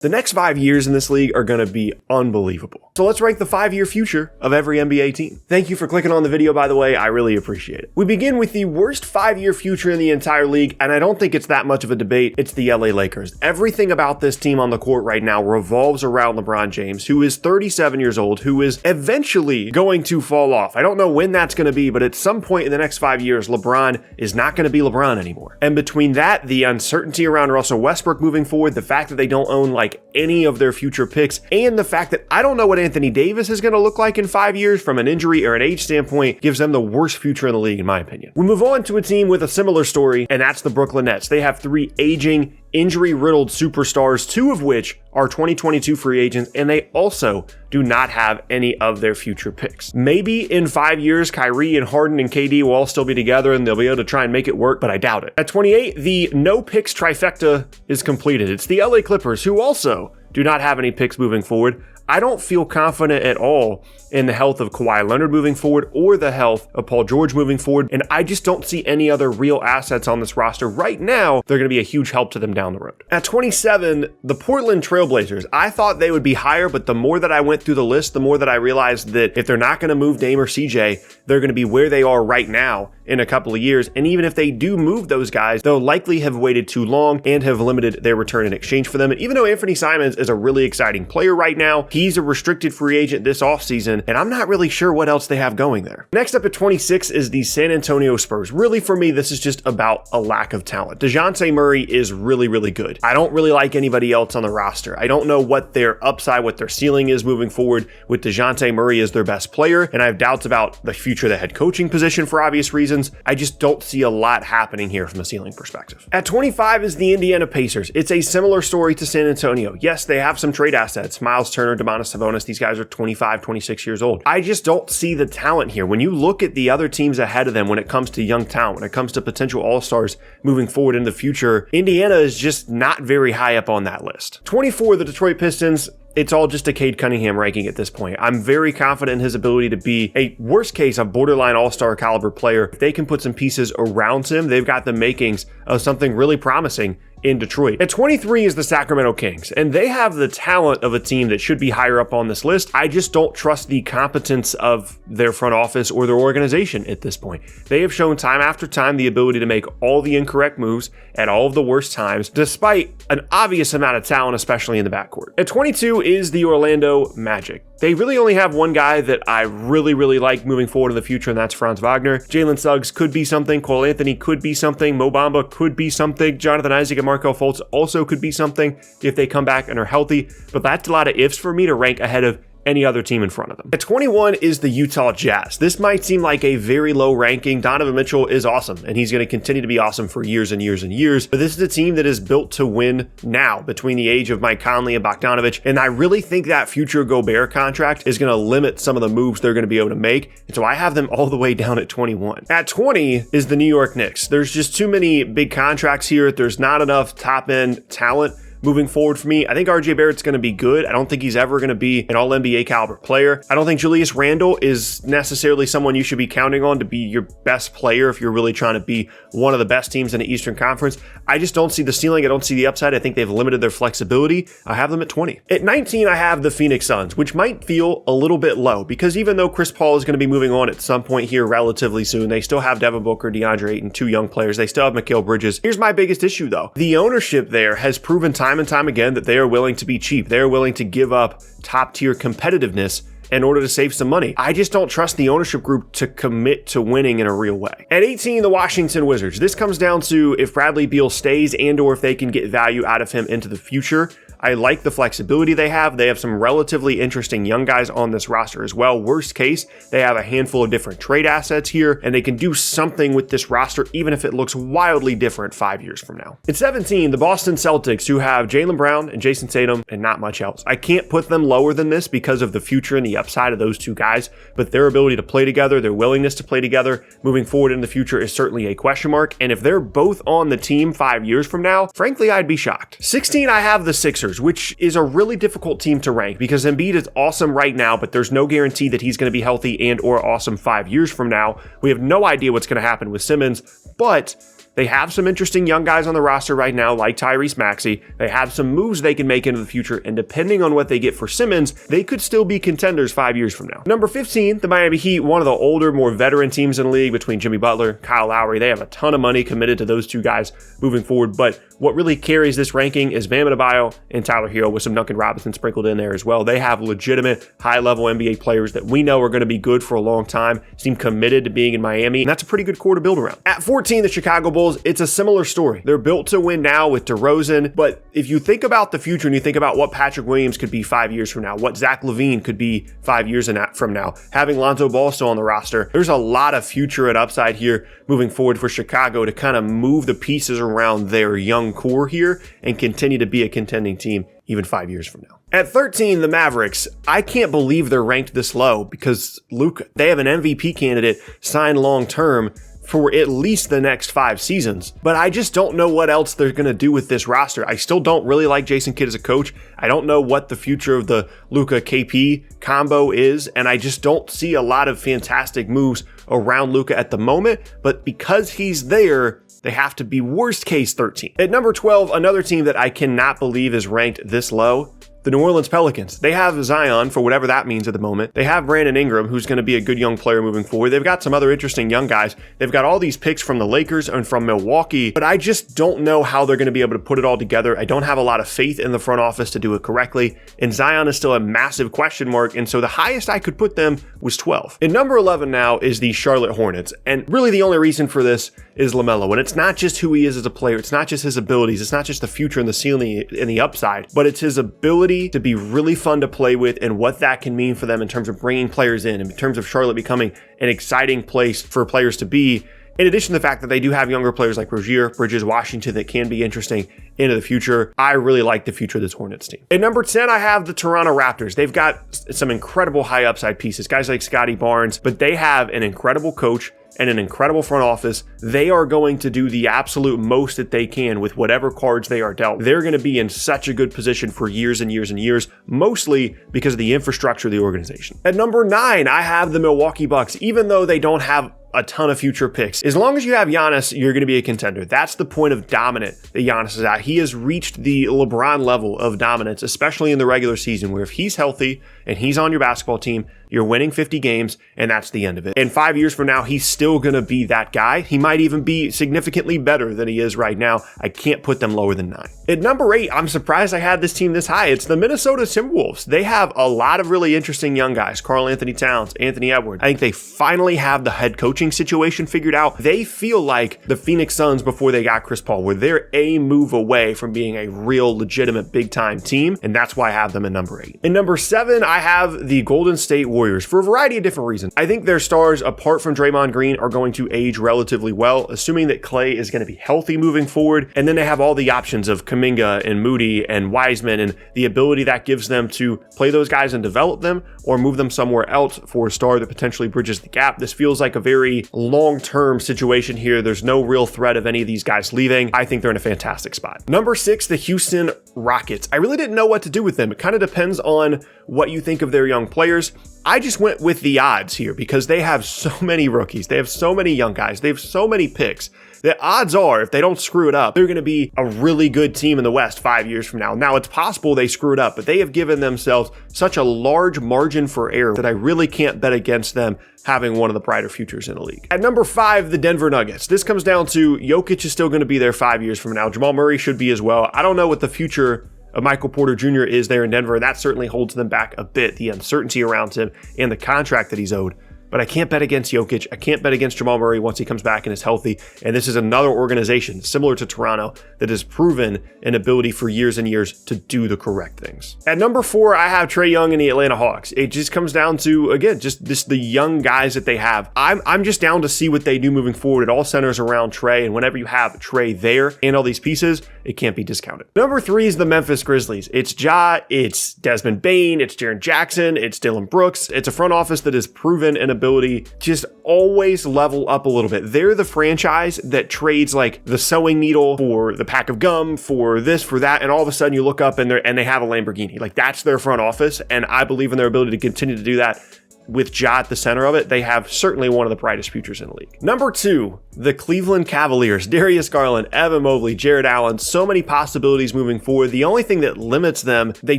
The next 5 years in this league are going to be unbelievable. So let's rank the 5-year future of every NBA team. Thank you for clicking on the video, by the way. I really appreciate it. We begin with the worst 5-year future in the entire league, and I don't think it's that much of a debate. It's the LA Lakers. Everything about this team on the court right now revolves around LeBron James, who is 37 years old, who is eventually going to fall off. I don't know when that's going to be, but at some point in the next 5 years, LeBron is not going to be LeBron anymore. And between that, the uncertainty around Russell Westbrook moving forward, the fact that they don't own any of their future picks, and the fact that I don't know what Anthony Davis is going to look like in 5 years from an injury or an age standpoint gives them the worst future in the league, in my opinion. We move on to a team with a similar story, and that's the Brooklyn Nets. They have 3 aging, injury-riddled superstars, 2 of which are 2022 free agents, and they also do not have any of their future picks. Maybe in 5 years, Kyrie and Harden and KD will all still be together and they'll be able to try and make it work, but I doubt it. At 28, the no picks trifecta is completed. It's the LA Clippers, who also do not have any picks moving forward. I don't feel confident at all in the health of Kawhi Leonard moving forward or the health of Paul George moving forward, and I just don't see any other real assets on this roster right now. They're going to be a huge help to them down the road. At 27, the Portland Trailblazers. I thought they would be higher, but the more that I went through the list, the more that I realized that if they're not going to move Dame or CJ, they're going to be where they are right now in a couple of years, and even if they do move those guys, they'll likely have waited too long and have limited their return in exchange for them. And even though Anthony Simons is a really exciting player right now, he's a restricted free agent this offseason, and I'm not really sure what else they have going there. Next up at 26 is the San Antonio Spurs. Really, for me, this is just about a lack of talent. DeJounte Murray is really, really good. I don't really like anybody else on the roster. I don't know what their upside, what their ceiling is moving forward with DeJounte Murray as their best player, and I have doubts about the future of the head coaching position for obvious reasons. I just don't see a lot happening here from a ceiling perspective. At 25 is the Indiana Pacers. It's a similar story to San Antonio. Yes, they have some trade assets. Miles Turner, Domantas Sabonis, these guys are 25, 26 years old. I just don't see the talent here. When you look at the other teams ahead of them, when it comes to young talent, when it comes to potential all-stars moving forward in the future, Indiana is just not very high up on that list. 24, the Detroit Pistons. It's all just a Cade Cunningham ranking at this point. I'm very confident in his ability to be a worst case, a borderline all-star caliber player. If they can put some pieces around him, they've got the makings of something really promising in Detroit. At 23 is the Sacramento Kings, and they have the talent of a team that should be higher up on this list. I just don't trust the competence of their front office or their organization at this point. They have shown time after time the ability to make all the incorrect moves at all of the worst times, despite an obvious amount of talent, especially in the backcourt. At 22 is the Orlando Magic. They really only have one guy that I really, really like moving forward in the future, and that's Franz Wagner. Jalen Suggs could be something. Cole Anthony could be something. Mo Bamba could be something. Jonathan Isaac and Markelle Fultz also could be something if they come back and are healthy, but that's a lot of ifs for me to rank ahead of any other team in front of them. At 21 is the Utah Jazz. This might seem like a very low ranking. Donovan Mitchell is awesome, and he's going to continue to be awesome for years and years and years, but this is a team that is built to win now between the age of Mike Conley and Bogdanovich, and I really think that future Gobert contract is going to limit some of the moves they're going to be able to make, and so I have them all the way down at 21. At 20 is the New York Knicks. There's just too many big contracts here. There's not enough top-end talent moving forward for me. I think RJ Barrett's going to be good. I don't think he's ever going to be an all-NBA caliber player. I don't think Julius Randle is necessarily someone you should be counting on to be your best player if you're really trying to be one of the best teams in the Eastern Conference. I just don't see the ceiling. I don't see the upside. I think they've limited their flexibility. I have them at 20. At 19, I have the Phoenix Suns, which might feel a little bit low because even though Chris Paul is going to be moving on at some point here relatively soon, they still have Devin Booker, DeAndre Ayton, 2 young players. They still have Mikal Bridges. Here's my biggest issue though. The ownership there has proven time and time again that they are willing to be cheap. They are willing to give up top tier competitiveness in order to save some money. I just don't trust the ownership group to commit to winning in a real way. At 18, the Washington Wizards. This comes down to if Bradley Beal stays and or if they can get value out of him into the future. I like the flexibility they have. They have some relatively interesting young guys on this roster as well. Worst case, they have a handful of different trade assets here, and they can do something with this roster, even if it looks wildly different 5 years from now. At 17, the Boston Celtics, who have Jaylen Brown and Jason Tatum and not much else. I can't put them lower than this because of the future and the upside of those two guys, but their ability to play together, their willingness to play together moving forward in the future is certainly a question mark. And if they're both on the team 5 years from now, frankly, I'd be shocked. 16, I have the Sixers, which is a really difficult team to rank because Embiid is awesome right now, but there's no guarantee that he's going to be healthy and or awesome 5 years from now. We have no idea what's going to happen with Simmons, but They have some interesting young guys on the roster right now, like Tyrese Maxey. They have some moves they can make into the future, and depending on what they get for Simmons, they could still be contenders 5 years from now. Number 15, the Miami Heat, one of the older, more veteran teams in the league between Jimmy Butler, Kyle Lowry. They have a ton of money committed to those two guys moving forward, but what really carries this ranking is Bam Adebayo and Tyler Hero with some Duncan Robinson sprinkled in there as well. They have legitimate high-level NBA players that we know are going to be good for a long time, seem committed to being in Miami, and that's a pretty good core to build around. At 14, the Chicago Bulls, it's a similar story. They're built to win now with DeRozan, but if you think about the future and you think about what Patrick Williams could be 5 years from now, what Zach LaVine could be 5 years from now, having Lonzo Ball still on the roster, there's a lot of future and upside here moving forward for Chicago to kind of move the pieces around their young core here and continue to be a contending team even 5 years from now. At 13, the Mavericks. I can't believe they're ranked this low because Luka, they have an MVP candidate signed long-term for at least the next 5 seasons. But I just don't know what else they're going to do with this roster. I still don't really like Jason Kidd as a coach. I don't know what the future of the Luka KP combo is, and I just don't see a lot of fantastic moves around Luka at the moment. But because he's there, they have to be worst case 13. At number 12, another team that I cannot believe is ranked this low, the New Orleans Pelicans. They have Zion for whatever that means at the moment. They have Brandon Ingram, who's going to be a good young player moving forward. They've got some other interesting young guys. They've got all these picks from the Lakers and from Milwaukee, but I just don't know how they're going to be able to put it all together. I don't have a lot of faith in the front office to do it correctly, and Zion is still a massive question mark, and so the highest I could put them was 12. And number 11 now is the Charlotte Hornets, and really the only reason for this is LaMelo, and it's not just who he is as a player, it's not just his abilities, it's not just the future and the ceiling and the upside, but it's his ability to be really fun to play with and what that can mean for them in terms of bringing players in terms of Charlotte becoming an exciting place for players to be. In addition to the fact that they do have younger players like Rozier, Bridges, Washington that can be interesting into the future, I really like the future of this Hornets team. At number 10, I have the Toronto Raptors. They've got some incredible high upside pieces, guys like Scotty Barnes, but they have an incredible coach and an incredible front office. They are going to do the absolute most that they can with whatever cards they are dealt. They're going to be in such a good position for years and years and years, mostly because of the infrastructure of the organization. At number 9, I have the Milwaukee Bucks, even though they don't have a ton of future picks. As long as you have Giannis, you're going to be a contender. That's the point of dominant that Giannis is at. He has reached the LeBron level of dominance, especially in the regular season, where if he's healthy and he's on your basketball team, you're winning 50 games, and that's the end of it. And 5 years from now, he's still going to be that guy. He might even be significantly better than he is right now. I can't put them lower than 9. At number 8, I'm surprised I had this team this high. It's the Minnesota Timberwolves. They have a lot of really interesting young guys. Karl Anthony Towns, Anthony Edwards. I think they finally have the head coaching situation figured out. They feel like the Phoenix Suns before they got Chris Paul, where they're a move away from being a real legitimate big time team, and that's why I have them at number 8. In number 7, I have the Golden State Warriors for a variety of different reasons. I think their stars, apart from Draymond Green, are going to age relatively well, assuming that Klay is going to be healthy moving forward, and then they have all the options of Kuminga and Moody and Wiseman and the ability that gives them to play those guys and develop them or move them somewhere else for a star that potentially bridges the gap. This feels like a very long-term situation here. There's no real threat of any of these guys leaving. I think they're in a fantastic spot. Number 6, the Houston Rockets. I really didn't know what to do with them. It kind of depends on what you think of their young players. I just went with the odds here because they have so many rookies. They have so many young guys. They have so many picks. The odds are, if they don't screw it up, they're going to be a really good team in the West 5 years from now. Now, it's possible they screw it up, but they have given themselves such a large margin for error that I really can't bet against them having one of the brighter futures in the league. At number 5, the Denver Nuggets. This comes down to Jokic is still going to be there 5 years from now. Jamal Murray should be as well. I don't know what the future of Michael Porter Jr. is there in Denver, and that certainly holds them back a bit, the uncertainty around him and the contract that he's owed. But I can't bet against Jokic. I can't bet against Jamal Murray once he comes back and is healthy. And this is another organization similar to Toronto that has proven an ability for years and years to do the correct things. At number 4, I have Trae Young and the Atlanta Hawks. It just comes down to, again, just the young guys that they have. I'm just down to see what they do moving forward. It all centers around Trae, and whenever you have Trae there and all these pieces, it can't be discounted. Number 3 is the Memphis Grizzlies. It's Ja, it's Desmond Bane, it's Jaren Jackson, it's Dylan Brooks. It's a front office that has proven an ability just always level up a little bit. They're the franchise that trades like the sewing needle for the pack of gum, for this, for that, and all of a sudden you look up and they have a Lamborghini. Like, that's their front office, and I believe in their ability to continue to do that with Ja at the center of it, they have certainly one of the brightest futures in the league. Number 2, the Cleveland Cavaliers. Darius Garland, Evan Mobley, Jared Allen, so many possibilities moving forward. The only thing that limits them, they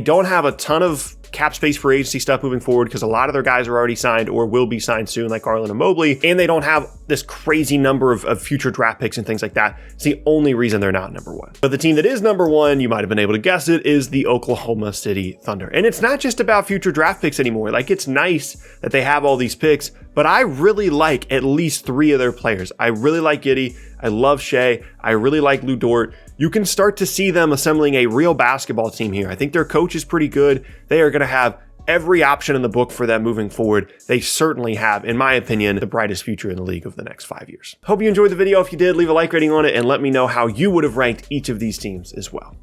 don't have a ton of cap space for agency stuff moving forward because a lot of their guys are already signed or will be signed soon, like Garland and Mobley, and they don't have this crazy number of future draft picks and things like that. It's the only reason they're not number 1. But the team that is number 1, you might have been able to guess it, is the Oklahoma City Thunder. And it's not just about future draft picks anymore. Like, it's nice that they have all these picks, but I really like at least 3 of their players. I really like Giddey. I love Shea. I really like Lou Dort. You can start to see them assembling a real basketball team here. I think their coach is pretty good. They are going to have every option in the book for them moving forward. They certainly have, in my opinion, the brightest future in the league over the next 5 years. Hope you enjoyed the video. If you did, leave a like rating on it and let me know how you would have ranked each of these teams as well.